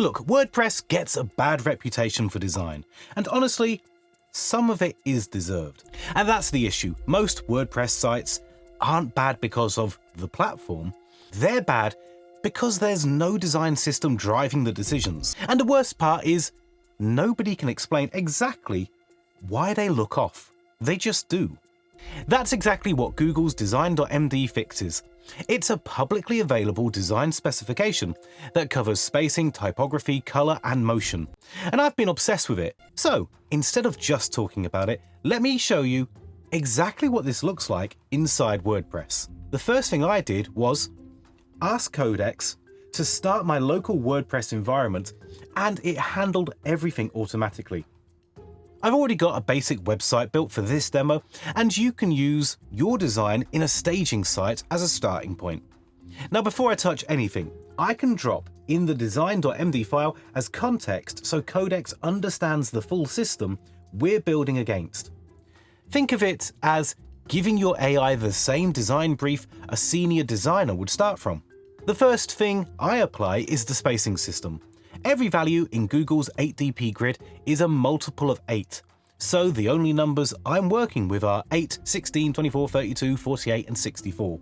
Look, WordPress gets a bad reputation for design, and honestly, some of it is deserved. And that's the issue. Most WordPress sites aren't bad because of the platform. They're bad because there's no design system driving the decisions. And the worst part is, nobody can explain exactly why they look off. They just do. That's exactly what Google's DESIGN.md fixes. It's a publicly available design specification that covers spacing, typography, color, and motion. And I've been obsessed with it. So instead of just talking about it, let me show you exactly what this looks like inside WordPress. The first thing I did was ask Codex to start my local WordPress environment, and it handled everything automatically. I've already got a basic website built for this demo, and you can use your design in a staging site as a starting point. Now, before I touch anything, I can drop in the design.md file as context so Codex understands the full system we're building against. Think of it as giving your AI the same design brief a senior designer would start from. The first thing I apply is the spacing system. Every value in Google's 8DP grid is a multiple of 8, so the only numbers I'm working with are 8, 16, 24, 32, 48, and 64.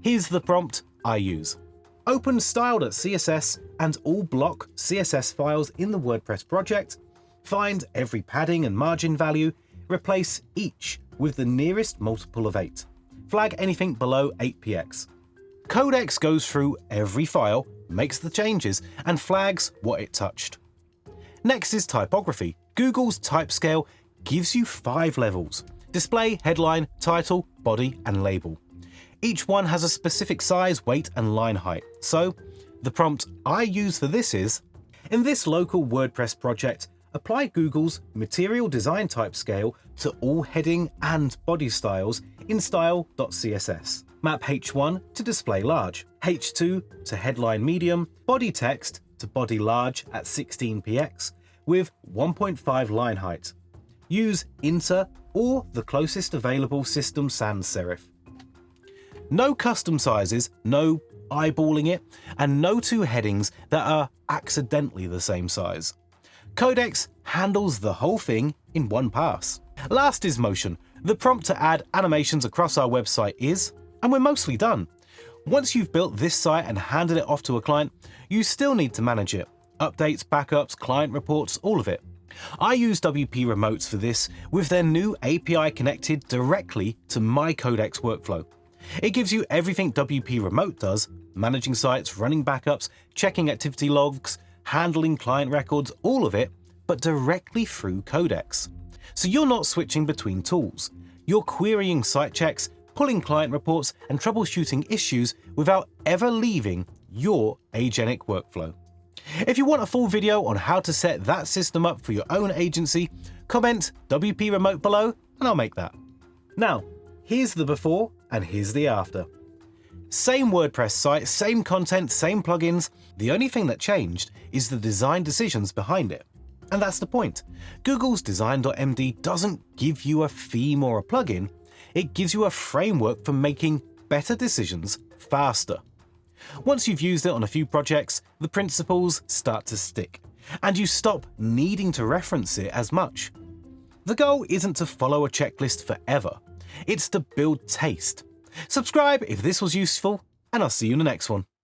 Here's the prompt I use. Open style.css and all block CSS files in the WordPress project, find every padding and margin value, replace each with the nearest multiple of 8. Flag anything below 8px. Codex goes through every file, makes the changes, and flags what it touched. Next is typography. Google's type scale gives you 5 levels: display, headline, title, body, and label. Each one has a specific size, weight, and line height. So the prompt I use for this is, in this local WordPress project, apply Google's material design type scale to all heading and body styles in style.css. Map H1 to display large, H2 to headline medium, body text to body large at 16px with 1.5 line height. Use inter or the closest available system sans serif. No custom sizes, no eyeballing it, and no 2 headings that are accidentally the same size. Codex handles the whole thing in one pass. Last is motion. The prompt to add animations across our website is, and we're mostly done. Once you've built this site and handed it off to a client, you still need to manage it. Updates, backups, client reports, all of it. I use WP Remotes for this with their new API connected directly to my Codex workflow. It gives you everything WP Remote does, managing sites, running backups, checking activity logs, handling client records, all of it, but directly through Codex. So you're not switching between tools. You're querying site checks, pulling client reports, and troubleshooting issues without ever leaving your agenic workflow. If you want a full video on how to set that system up for your own agency, comment WP Remote below and I'll make that. Now, here's the before and here's the after. Same WordPress site, same content, same plugins. The only thing that changed is the design decisions behind it. And that's the point. Google's DESIGN.md doesn't give you a theme or a plugin. It gives you a framework for making better decisions faster. Once you've used it on a few projects, the principles start to stick, and you stop needing to reference it as much. The goal isn't to follow a checklist forever. It's to build taste. Subscribe if this was useful, and I'll see you in the next one.